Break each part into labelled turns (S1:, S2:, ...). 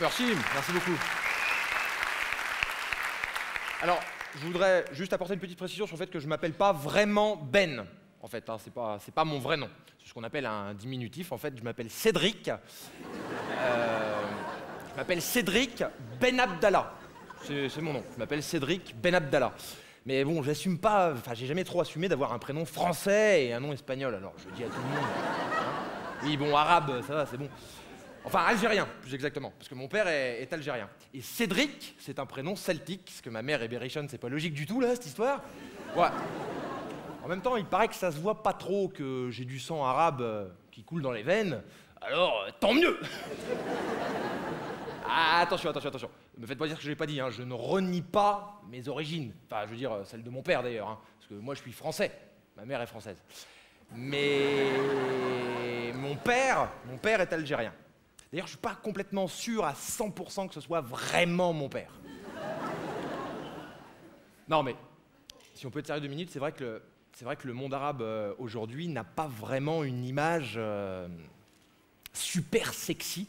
S1: Merci, merci beaucoup. Alors, je voudrais juste apporter une petite précision sur le fait que je ne m'appelle pas vraiment Ben, en fait. Hein, c'est pas mon vrai nom. C'est ce qu'on appelle un diminutif. En fait, je m'appelle Cédric. Je m'appelle Cédric Ben Abdallah. C'est mon nom. Je m'appelle Cédric Ben Abdallah. Mais bon, j'assume pas, enfin, j'ai jamais trop assumé d'avoir un prénom français et un nom espagnol. Alors, je dis à tout le monde. Hein. Oui, bon, arabe, ça va, c'est bon. Enfin, algérien, plus exactement, parce que mon père est algérien. Et Cédric, c'est un prénom celtique, parce que ma mère est berrichonne, c'est pas logique du tout, là, cette histoire. Ouais. En même temps, il paraît que ça se voit pas trop que j'ai du sang arabe qui coule dans les veines, alors tant mieux. Ah, attention. Ne me faites pas dire que je l'ai pas dit, hein. Je ne renie pas mes origines. Enfin, je veux dire, celle de mon père, d'ailleurs, hein, parce que moi, je suis français. Ma mère est française. Mais mon père est algérien. D'ailleurs, je ne suis pas complètement sûr à 100% que ce soit vraiment mon père. Non, mais si on peut être sérieux 2 minutes, c'est vrai que le monde arabe aujourd'hui n'a pas vraiment une image super sexy.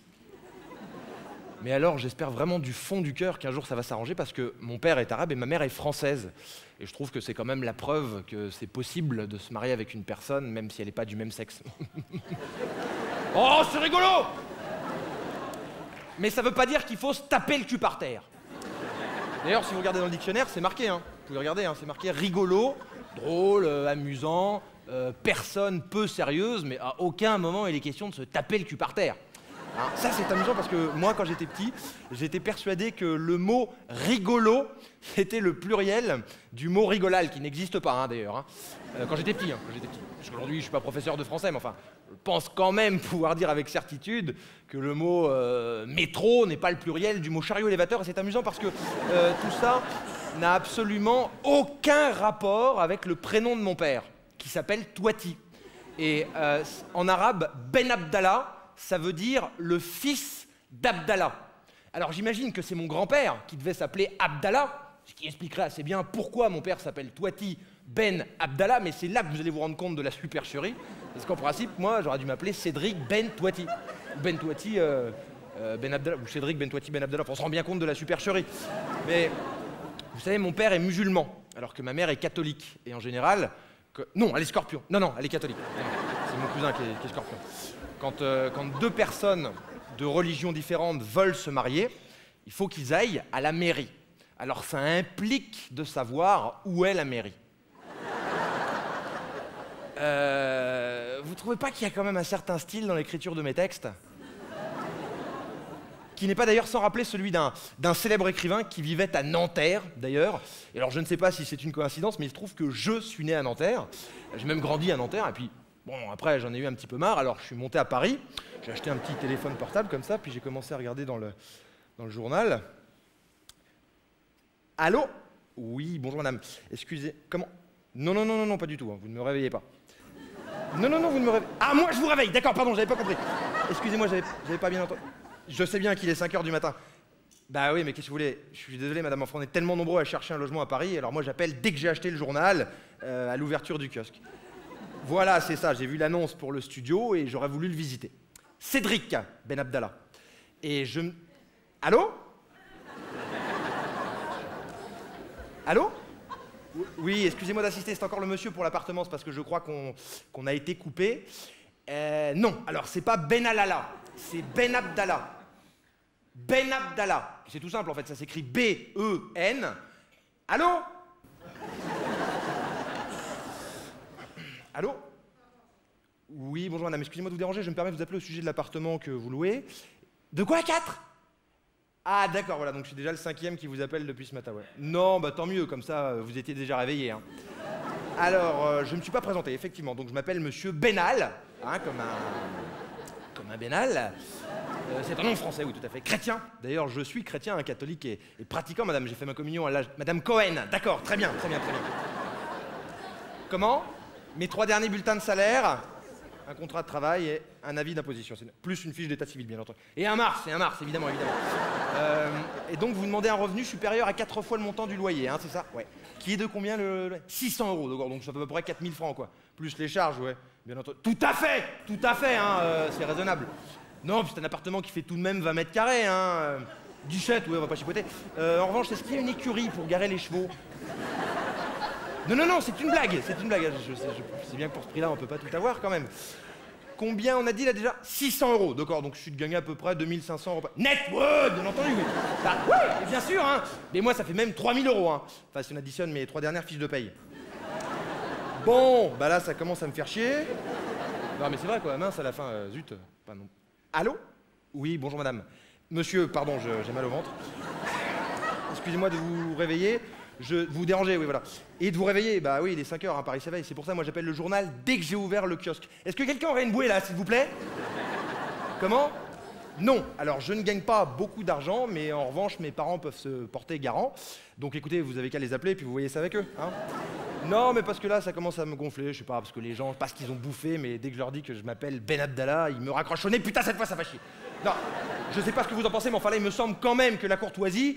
S1: Mais alors, j'espère vraiment du fond du cœur qu'un jour ça va s'arranger parce que mon père est arabe et ma mère est française. Et je trouve que c'est quand même la preuve que c'est possible de se marier avec une personne, même si elle n'est pas du même sexe. Oh, c'est rigolo! Mais ça veut pas dire qu'il faut se taper le cul par terre. D'ailleurs, si vous regardez dans le dictionnaire, c'est marqué, hein. Vous pouvez regarder, hein, c'est marqué rigolo, drôle, amusant, personne peu sérieuse, mais à aucun moment il est question de se taper le cul par terre. Hein, ça, c'est amusant parce que moi, quand j'étais petit, j'étais persuadé que le mot rigolo était le pluriel du mot rigolal, qui n'existe pas, hein, d'ailleurs. Hein. Quand j'étais petit. Parce qu'aujourd'hui, je suis pas professeur de français, mais enfin, je pense quand même pouvoir dire avec certitude que le mot métro n'est pas le pluriel du mot chariot élévateur. Et c'est amusant parce que tout ça n'a absolument aucun rapport avec le prénom de mon père, qui s'appelle Touati. Et en arabe, Ben Abdallah, ça veut dire le fils d'Abdallah. Alors j'imagine que c'est mon grand-père qui devait s'appeler Abdallah, ce qui expliquerait assez bien pourquoi mon père s'appelle Touati Ben Abdallah, mais c'est là que vous allez vous rendre compte de la supercherie, parce qu'en principe, moi, j'aurais dû m'appeler Cédric Ben Touati. Ou Ben Touati Ben Abdallah, ou Cédric Ben Touati Ben Abdallah, on se rend bien compte de la supercherie. Mais vous savez, mon père est musulman, alors que ma mère est catholique. Et en général, non, elle est scorpion. Non, elle est catholique. C'est mon cousin qui est scorpion. Quand 2 personnes de religions différentes veulent se marier, il faut qu'ils aillent à la mairie. Alors ça implique de savoir où est la mairie. Vous trouvez pas qu'il y a quand même un certain style dans l'écriture de mes textes? Qui n'est pas d'ailleurs sans rappeler celui d'un célèbre écrivain qui vivait à Nanterre, d'ailleurs. Et alors je ne sais pas si c'est une coïncidence, mais il se trouve que je suis né à Nanterre. J'ai même grandi à Nanterre, et puis bon, après, j'en ai eu un petit peu marre, alors je suis monté à Paris, j'ai acheté un petit téléphone portable comme ça, puis j'ai commencé à regarder dans le journal. Allô? Oui, bonjour madame. Excusez, comment? Non, pas du tout, hein, vous ne me réveillez pas. Non, vous ne me réveillez... Ah, moi je vous réveille, d'accord, pardon, j'avais pas compris. Excusez-moi, j'avais pas bien entendu. Je sais bien qu'il est 5 h du matin. Bah oui, mais qu'est-ce que vous voulez? Je suis désolé madame, enfin on est tellement nombreux à chercher un logement à Paris, alors moi j'appelle dès que j'ai acheté le journal, à l'ouverture du kiosque. Voilà, c'est ça, j'ai vu l'annonce pour le studio et j'aurais voulu le visiter. Cédric Ben Abdallah. Et je... Allô? Allô? Oui, excusez-moi d'assister, c'est encore le monsieur pour l'appartement, c'est parce que je crois qu'on a été coupé. Non, alors c'est pas Ben Alala, c'est Ben Abdallah. Ben Abdallah. C'est tout simple en fait, ça s'écrit B-E-N. Allô? Allô? Oui, bonjour madame, excusez-moi de vous déranger, je me permets de vous appeler au sujet de l'appartement que vous louez. De quoi, 4? Ah d'accord, voilà, donc je suis déjà le 5e qui vous appelle depuis ce matin, ouais. Non, bah tant mieux, comme ça, vous étiez déjà réveillé, hein. Alors, je ne me suis pas présenté, effectivement, donc je m'appelle monsieur Benal, hein, comme un Benal. C'est un nom français, oui, tout à fait. Chrétien. D'ailleurs, je suis chrétien, un catholique et pratiquant, madame. J'ai fait ma communion à l'âge... Madame Cohen, d'accord, très bien. Comment? Mes 3 derniers bulletins de salaire, un contrat de travail et un avis d'imposition. Plus une fiche d'état civil, bien entendu. Et un mars, évidemment. Et donc, vous demandez un revenu supérieur à 4 fois le montant du loyer, hein, c'est ça? Ouais. Qui est de combien le 600 €, d'accord, donc ça peut à peu près 4 000 francs, quoi. Plus les charges, ouais, bien entendu. Tout à fait, hein, c'est raisonnable. Non, puis c'est un appartement qui fait tout de même 20 mètres carrés, hein. 17, oui, on va pas chipoter. En revanche, est-ce qu'il y a une écurie pour garer les chevaux? Non, non, non, c'est une blague, c'est une blague. Je sais bien que pour ce prix-là, on peut pas tout avoir quand même. Combien on a dit là déjà? 600 €, d'accord, donc je suis de gagner à peu près 2500 € net, ouais, bien entendu, oui. Bah oui, bien sûr, hein. Mais moi, ça fait même 3000 €, hein. Enfin, si on additionne mes 3 dernières fiches de paye. Bon, bah là, ça commence à me faire chier. Non, mais c'est vrai, quoi, mince, à la fin, zut, pas non. Allô? Oui, bonjour madame. Monsieur, pardon, j'ai mal au ventre. Excusez-moi de vous réveiller. Vous dérangez, oui, voilà. Et de vous réveiller, bah oui, il est 5 h, hein, Paris s'éveille. C'est pour ça, moi, j'appelle le journal dès que j'ai ouvert le kiosque. Est-ce que quelqu'un aurait une bouée, là, s'il vous plaît? Comment? Non. Alors, je ne gagne pas beaucoup d'argent, mais en revanche, mes parents peuvent se porter garant. Donc, écoutez, vous avez qu'à les appeler, puis vous voyez ça avec eux, hein. Non, mais parce que là, ça commence à me gonfler, je sais pas, parce que les gens, parce qu'ils ont bouffé, mais dès que je leur dis que je m'appelle Ben Abdallah, ils me raccrochent au nez, putain, cette fois, ça va chier. Non, je sais pas ce que vous en pensez, mais enfin là, il me semble quand même que la courtoisie...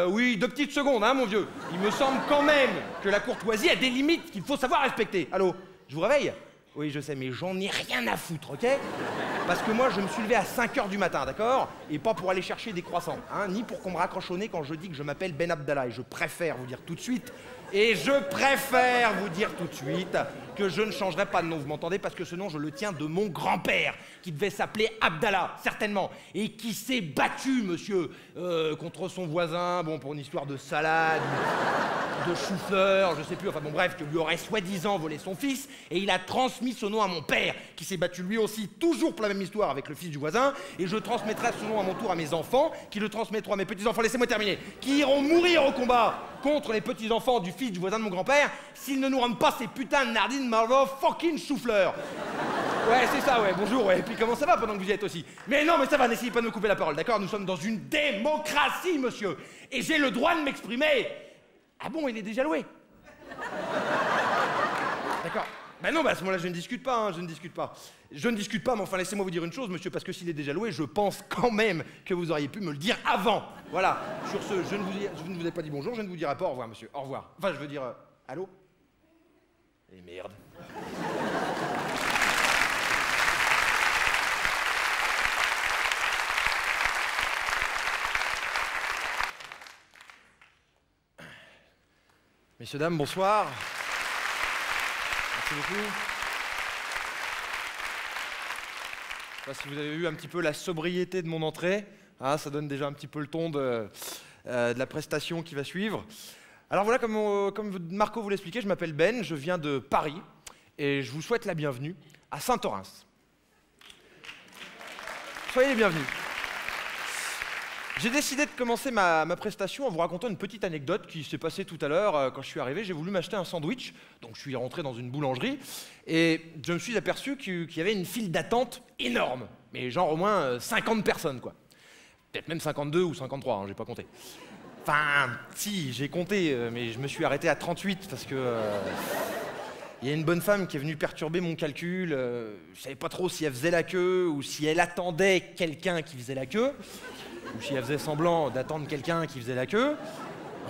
S1: oui, 2 petites secondes, hein, mon vieux. Il me semble quand même que la courtoisie a des limites qu'il faut savoir respecter. Allô, je vous réveille? Oui, je sais, mais j'en ai rien à foutre, ok? Parce que moi, je me suis levé à 5 h du matin, d'accord? Et pas pour aller chercher des croissants, hein, ni pour qu'on me raccroche au nez quand je dis que je m'appelle Ben Abdallah. Et je préfère vous dire tout de suite... Et je préfère vous dire tout de suite que je ne changerai pas de nom, vous m'entendez? Parce que ce nom, je le tiens de mon grand-père, qui devait s'appeler Abdallah, certainement, et qui s'est battu, monsieur, contre son voisin, bon, pour une histoire de salade, de chou-fleur, je sais plus, enfin bon, bref, que lui aurait soi-disant volé son fils, et il a transmis ce nom à mon père, qui s'est battu lui aussi, toujours pour la même histoire avec le fils du voisin, et je transmettrai ce nom à mon tour à mes enfants, qui le transmettront à mes petits-enfants, laissez-moi terminer, qui iront mourir au combat contre les petits-enfants du fils du voisin de mon grand-père, s'ils ne nous rendent pas ces putains de nardines Marlowe fucking chou-fleur. Ouais, c'est ça, ouais, bonjour, ouais, et puis comment ça va pendant que vous y êtes aussi? Mais non, mais ça va, n'essayez pas de me couper la parole, d'accord? Nous sommes dans une démocratie, monsieur, et j'ai le droit de m'exprimer. Ah bon, il est déjà loué? D'accord. Ben non, bah à ce moment-là, je ne discute pas, hein, je ne discute pas. Je ne discute pas, mais enfin, laissez-moi vous dire une chose, monsieur, parce que s'il est déjà loué, je pense quand même que vous auriez pu me le dire avant. Voilà. Sur ce, je ne vous ai pas dit bonjour, je ne vous dirai pas au revoir, monsieur. Au revoir. Enfin, je veux dire, allô? Et merde. Messieurs, dames, bonsoir. Merci beaucoup. Je sais pas si vous avez vu un petit peu la sobriété de mon entrée. Ah, ça donne déjà un petit peu le ton de la prestation qui va suivre. Alors voilà, comme Marco vous l'expliquait, je m'appelle Ben, je viens de Paris et je vous souhaite la bienvenue à Saint-Orens. Soyez les bienvenus. J'ai décidé de commencer ma prestation en vous racontant une petite anecdote qui s'est passée tout à l'heure. Quand je suis arrivé, j'ai voulu m'acheter un sandwich, donc je suis rentré dans une boulangerie et je me suis aperçu qu'il y avait une file d'attente énorme, mais genre au moins 50 personnes, quoi. Peut-être même 52 ou 53, hein, j'ai pas compté. Enfin, si, j'ai compté, mais je me suis arrêté à 38 parce que... il y a une bonne femme qui est venue perturber mon calcul. Je savais pas trop si elle faisait la queue ou si elle attendait quelqu'un qui faisait la queue. Ou si elle faisait semblant d'attendre quelqu'un qui faisait la queue.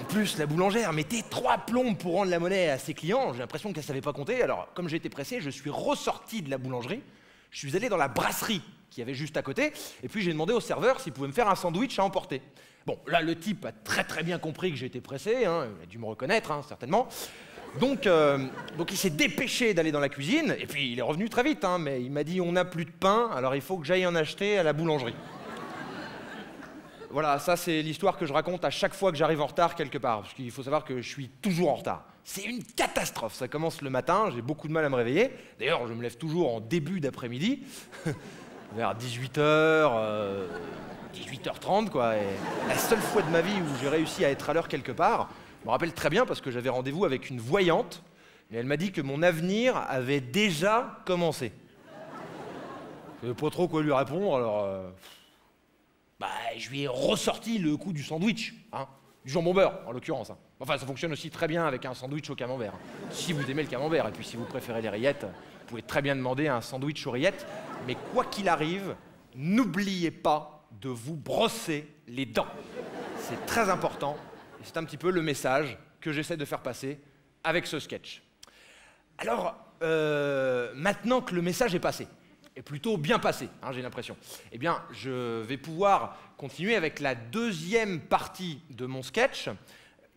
S1: En plus, la boulangère mettait 3 plombes pour rendre la monnaie à ses clients. J'ai l'impression qu'elle savait pas compter. Alors, comme j'étais pressé, je suis ressorti de la boulangerie. Je suis allé dans la brasserie qui avait juste à côté. Et puis, j'ai demandé au serveur s'il pouvait me faire un sandwich à emporter. Bon, là, le type a très bien compris que j'étais pressé. Hein. Il a dû me reconnaître, hein, certainement. Donc il s'est dépêché d'aller dans la cuisine. Et puis, il est revenu très vite. Hein, mais il m'a dit, on n'a plus de pain, alors il faut que j'aille en acheter à la boulangerie. Voilà, ça c'est l'histoire que je raconte à chaque fois que j'arrive en retard quelque part, parce qu'il faut savoir que je suis toujours en retard. C'est une catastrophe, ça commence le matin, j'ai beaucoup de mal à me réveiller. D'ailleurs, je me lève toujours en début d'après-midi, vers 18h, 18h30 quoi. Et la seule fois de ma vie où j'ai réussi à être à l'heure quelque part, je me rappelle très bien parce que j'avais rendez-vous avec une voyante, et elle m'a dit que mon avenir avait déjà commencé. Je ne savais pas trop quoi lui répondre, alors... Bah, je lui ai ressorti le coup du sandwich, hein, du jambon beurre, en l'occurrence. Hein. Enfin, ça fonctionne aussi très bien avec un sandwich au camembert, hein, si vous aimez le camembert. Et puis, si vous préférez les rillettes, vous pouvez très bien demander un sandwich aux rillettes. Mais quoi qu'il arrive, n'oubliez pas de vous brosser les dents. C'est très important, et c'est un petit peu le message que j'essaie de faire passer avec ce sketch. Alors, maintenant que le message est passé, est plutôt bien passé, hein, j'ai l'impression. Eh bien, je vais pouvoir continuer avec la deuxième partie de mon sketch,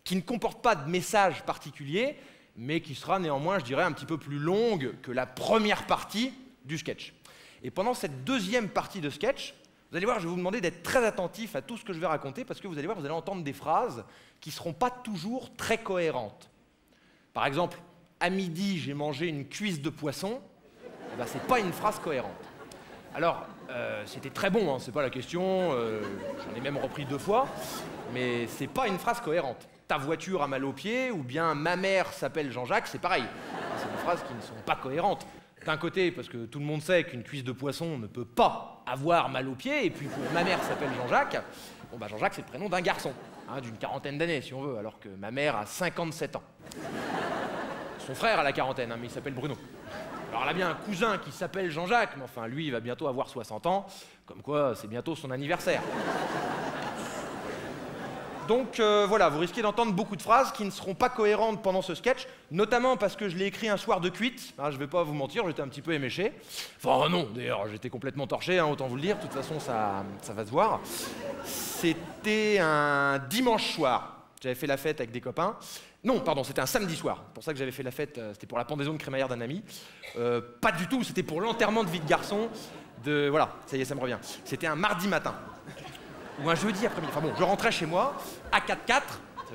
S1: qui ne comporte pas de message particulier, mais qui sera néanmoins, je dirais, un petit peu plus longue que la première partie du sketch. Et pendant cette deuxième partie de sketch, vous allez voir, je vais vous demander d'être très attentif à tout ce que je vais raconter, parce que vous allez voir, vous allez entendre des phrases qui ne seront pas toujours très cohérentes. Par exemple, à midi, j'ai mangé une cuisse de poisson. Eh ben, ce n'est pas une phrase cohérente. Alors, c'était très bon, hein, c'est pas la question, j'en ai même repris 2 fois, mais c'est pas une phrase cohérente. Ta voiture a mal aux pieds, ou bien ma mère s'appelle Jean-Jacques, c'est pareil. C'est des phrases qui ne sont pas cohérentes. D'un côté, parce que tout le monde sait qu'une cuisse de poisson ne peut pas avoir mal aux pieds, et puis pour ma mère s'appelle Jean-Jacques, bon bah Jean-Jacques c'est le prénom d'un garçon, hein, d'une quarantaine d'années si on veut, alors que ma mère a 57 ans. Son frère a la quarantaine, hein, mais il s'appelle Bruno. Alors elle a bien un cousin qui s'appelle Jean-Jacques, mais enfin lui il va bientôt avoir 60 ans, comme quoi c'est bientôt son anniversaire. Donc voilà, vous risquez d'entendre beaucoup de phrases qui ne seront pas cohérentes pendant ce sketch, notamment parce que je l'ai écrit un soir de cuite, hein, je vais pas vous mentir, j'étais un petit peu éméché. Enfin non, d'ailleurs j'étais complètement torché, hein, autant vous le dire, de toute façon ça va se voir. C'était un dimanche soir, j'avais fait la fête avec des copains. Non, pardon, c'était un samedi soir. C'est pour ça que j'avais fait la fête, c'était pour la pendaison de crémaillère d'un ami. Pas du tout, c'était pour l'enterrement de vie de garçon. Voilà, ça y est, ça me revient. C'était un mardi matin. Ou un jeudi après-midi. Enfin bon, je rentrais chez moi à 4-4, ça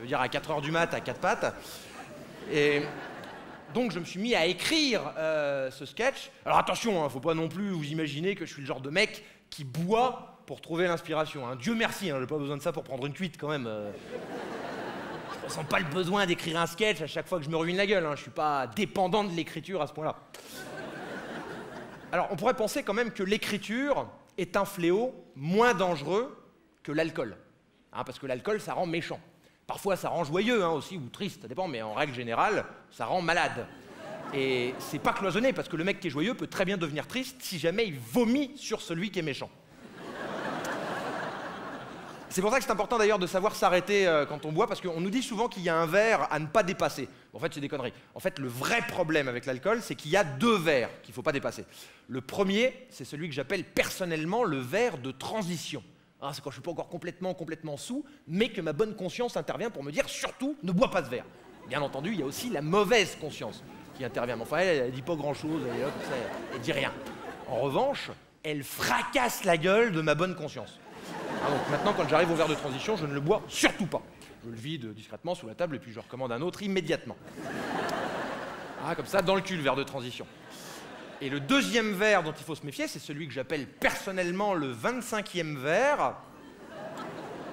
S1: veut dire à 4 h du mat, à 4 pattes. Et donc je me suis mis à écrire ce sketch. Alors attention, hein, faut pas non plus vous imaginer que je suis le genre de mec qui boit pour trouver l'inspiration. Hein. Dieu merci, hein, j'ai pas besoin de ça pour prendre une cuite quand même. Je ressens pas le besoin d'écrire un sketch à chaque fois que je me ruine la gueule, hein. Je suis pas dépendant de l'écriture à ce point-là. Alors on pourrait penser quand même que l'écriture est un fléau moins dangereux que l'alcool. Hein, parce que l'alcool, ça rend méchant. Parfois ça rend joyeux hein, aussi, ou triste, ça dépend, mais en règle générale, ça rend malade. Et c'est pas cloisonné, parce que le mec qui est joyeux peut très bien devenir triste si jamais il vomit sur celui qui est méchant. C'est pour ça que c'est important d'ailleurs de savoir s'arrêter quand on boit, parce qu'on nous dit souvent qu'il y a un verre à ne pas dépasser. En fait, c'est des conneries. En fait, le vrai problème avec l'alcool, c'est qu'il y a 2 verres qu'il ne faut pas dépasser. Le premier, c'est celui que j'appelle personnellement le verre de transition. Ah, c'est quand je ne suis pas encore complètement saoul, mais que ma bonne conscience intervient pour me dire surtout, ne bois pas ce verre. Bien entendu, il y a aussi la mauvaise conscience qui intervient. Mais enfin, elle ne dit pas grand-chose, elle ne dit rien. En revanche, elle fracasse la gueule de ma bonne conscience. Ah, donc maintenant, quand j'arrive au verre de transition, je ne le bois surtout pas. Je le vide discrètement sous la table et puis je recommande un autre immédiatement. Ah, comme ça, dans le cul, le verre de transition. Et le deuxième verre dont il faut se méfier, c'est celui que j'appelle personnellement le 25e verre.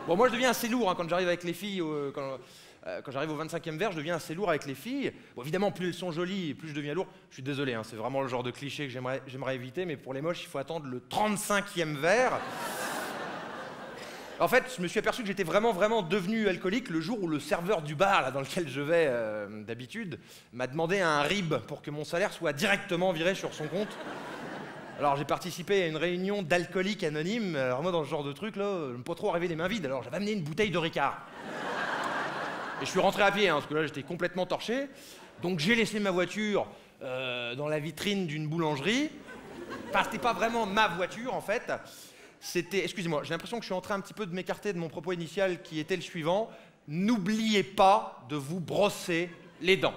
S1: Bon, moi, je deviens assez lourd hein, quand j'arrive avec les filles. Quand j'arrive au 25e verre, je deviens assez lourd avec les filles. Bon, évidemment, plus elles sont jolies, plus je deviens lourd. Je suis désolé, hein, c'est vraiment le genre de cliché que j'aimerais éviter, mais pour les moches, il faut attendre le 35e verre. En fait, je me suis aperçu que j'étais vraiment devenu alcoolique le jour où le serveur du bar là, dans lequel je vais d'habitude m'a demandé un RIB pour que mon salaire soit directement viré sur son compte. Alors j'ai participé à une réunion d'alcooliques anonymes. Alors moi, dans ce genre de truc là, je ne peux pas trop arriver les mains vides. Alors j'avais amené une bouteille de Ricard. Et je suis rentré à pied, hein, parce que là j'étais complètement torché. Donc j'ai laissé ma voiture dans la vitrine d'une boulangerie. Enfin, c'était pas vraiment ma voiture en fait. C'était, excusez-moi, j'ai l'impression que je suis en train un petit peu de m'écarter de mon propos initial qui était le suivant. N'oubliez pas de vous brosser les dents.